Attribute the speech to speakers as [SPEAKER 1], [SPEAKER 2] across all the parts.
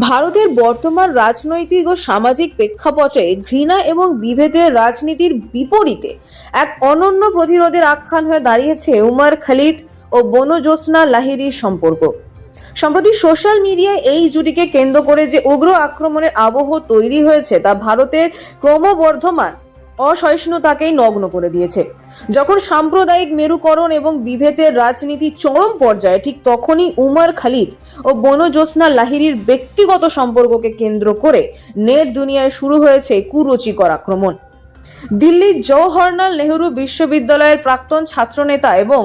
[SPEAKER 1] ভারতের বর্তমান রাজনৈতিক ও সামাজিক প্রেক্ষাপটে ঘৃণা এবং বিভেদের রাজনীতির বিপরীতে এক অনন্য প্রতিরোধের আখ্যান হয়ে দাঁড়িয়েছে উমর খালিদ ও বনু জোসনা লাহিড়ীর সম্পর্ক। সম্প্রতি সোশ্যাল মিডিয়ায় এই জুটিকে কেন্দ্র করে যে উগ্র আক্রমণের আবহ তৈরি হয়েছে তা ভারতের ক্রমবর্ধমান অসহিষ্ণুতাকেই নগ্ন করে দিয়েছে। যখন সাম্প্রদায়িক মেরুকরণ এবং বিভেদের রাজনীতি চরম পর্যায়ে, ঠিক তখনই উমর খালিদ ও বনু জোসনা লাহিড়ীর ব্যক্তিগত সম্পর্ককে কেন্দ্র করে নেট দুনিয়ায় শুরু হয়েছে কুরুচিকর আক্রমণ। দিল্লির জওহরলাল নেহরু বিশ্ববিদ্যালয়ের প্রাক্তন ছাত্রনেতা এবং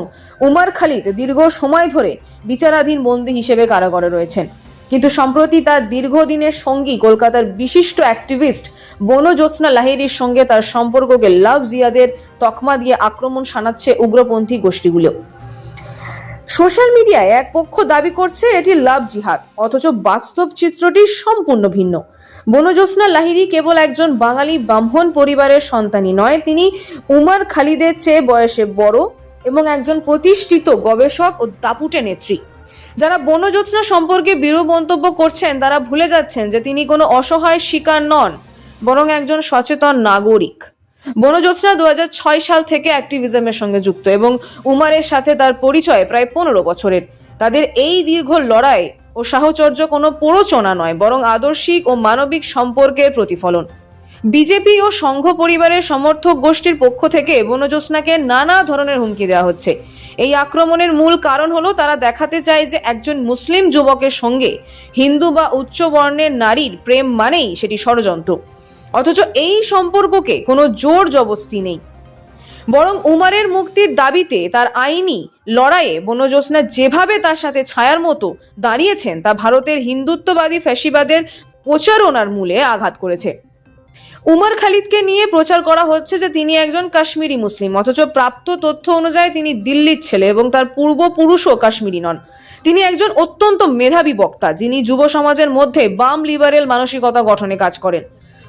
[SPEAKER 1] উমর খালিদ দীর্ঘ সময় ধরে বিচারাধীন বন্দী হিসেবে কারাগারে রয়েছেন, কিন্তু সম্প্রতি তার দীর্ঘদিনের সঙ্গী কলকাতার বিশিষ্ট অ্যাক্টিভিস্ট বনু জোসনা লাহিড়ীর সঙ্গে তার সম্পর্ককে লাভ জিহাদের তকমা দিয়ে আক্রমণ শানাচ্ছে উগ্রপন্থী গোষ্ঠীগুলো। সোশ্যাল মিডিয়ায় এক পক্ষ দাবি করছে এটি লাভ জিহাদ, অথচ বাস্তব চিত্রটি সম্পূর্ণ ভিন্ন। বনু জোসনা লাহিড়ী কেবল একজন বাঙালি ব্রাহ্মণ পরিবারের সন্তানই নয়, তিনি উমর খালিদের চেয়ে বয়সে বড় এবং একজন প্রতিষ্ঠিত গবেষক ও দাপুটে নেত্রী। যারা বনু জোসনা সম্পর্কে বিরূপ মন্তব্য করছেন তারা ভুলে যাচ্ছেন যে তিনি কোনো অসহায় শিকার নন, বরং একজন সচেতন নাগরিক। বনু জোসনা 2006 সাল থেকে অ্যাক্টিভিজমের সঙ্গে যুক্ত এবং উমরের সাথে তার পরিচয় প্রায় 15 বছরের। তাদের এই দীর্ঘ লড়াই ও সাহচর্য কোনো প্ররোচনা নয়, বরং আদর্শিক ও মানবিক সম্পর্কের প্রতিফলন। বিজেপি ও সংঘ পরিবারের সমর্থক গোষ্ঠীর পক্ষ থেকে বনু জোসনাকে নানা ধরনের হুমকি দেওয়া হচ্ছে। এই আক্রমণের মূল কারণ হলো তারা দেখাতে চায় যে একজন মুসলিম যুবকের সঙ্গে হিন্দু বা উচ্চ বর্ণের নারীর প্রেম মানেই সেটি ষড়যন্ত্র, অথচ এই সম্পর্ককে কোনো জোর জবস্তি নেই, বরং উমরের মুক্তির দাবিতে তার আইনি লড়াইয়ে বনু জোসনা যেভাবে তার সাথে ছায়ার মতো দাঁড়িয়েছেন তা ভারতের হিন্দুত্ববাদী ফ্যাসিবাদের প্রচারণার মূলে আঘাত করেছে। উমর খালিদকে নিয়ে প্রচার করা হচ্ছে যে তিনি একজন কাশ্মীরি মুসলিম, অথচ প্রাপ্ত তথ্য অনুযায়ী তিনি দিল্লির ছেলে এবং তার পূর্বপুরুষও কাশ্মীরি নন। তিনি একজন অত্যন্ত মেধাবী বক্তা যিনি যুব সমাজের মধ্যে বাম লিবারেল মানসিকতা গঠনে কাজ করেন।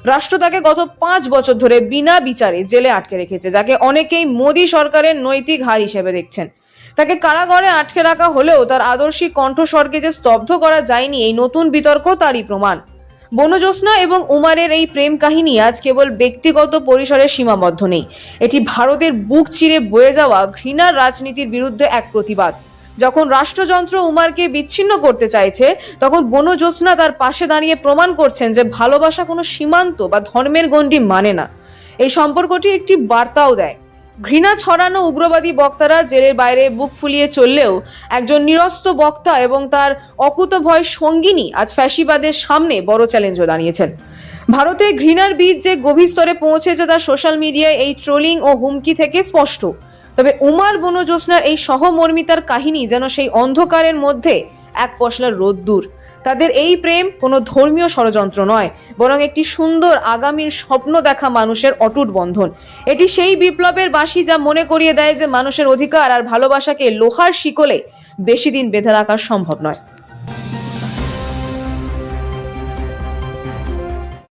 [SPEAKER 1] রাষ্ট্র তাকে গত 5 বছর ধরে বিনা বিচারে জেলে আটকে রেখেছে, যাকে অনেকেই মোদী সরকারের নৈতিক হার হিসেবে দেখছেন। তাকে কারাগারে আটকে রাখা হলেও তার আদর্শিক কণ্ঠস্বরকে যে স্তব্ধ করা যায়নি, এই নতুন বিতর্ক তারই প্রমাণ। বনু জোসনা এবং উমরের এই প্রেম কাহিনী আজ কেবল ব্যক্তিগত পরিসরে সীমাবদ্ধ নেই, এটি ভারতের বুক চিরে বয়ে যাওয়া ঘৃণার রাজনীতির বিরুদ্ধে এক প্রতিবাদ। যখন রাষ্ট্রযন্ত্র উমরকে বিচ্ছিন্ন করতে চাইছে, তখন বনু জোসনা তার পাশে দাঁড়িয়ে প্রমাণ করছেন যে ভালোবাসা কোনো সীমান্ত বা ধর্মের গণ্ডি মানে না। এই সম্পর্কটি একটি বার্তাও দেয়। ঘৃণা ছড়ানো উগ্রবাদী বক্তারা জেলের বাইরে বুক ফুলিয়ে চললেও একজন নিরস্ত বক্তা এবং তার অকুতভয় সঙ্গিনী আজ ফ্যাসিবাদের সামনে বড় চ্যালেঞ্জও দাঁড়িয়েছেন। ভারতে ঘৃণার বীজ যে গভীর স্তরে পৌঁছেছে তা সোশ্যাল মিডিয়ায় এই ট্রোলিং ও হুমকি থেকে স্পষ্ট। তবে উমর বনু জোসনার এই সহমর্মিতার কাহিনী যেন সেই অন্ধকারের মধ্যে এক পশলা রোদ্দুর। তাদের এই প্রেম কোনো ধর্মীয় ষড়যন্ত্র নয়, বরং একটি সুন্দর আগামীর স্বপ্ন দেখা মানুষের অটুট বন্ধন। এটি সেই বিপ্লবের বাঁশি যা মনে করিয়ে দেয় যে মানুষের অধিকার আর ভালোবাসাকে লোহার শিকলে বেশি দিন বেঁধে রাখা সম্ভব নয়।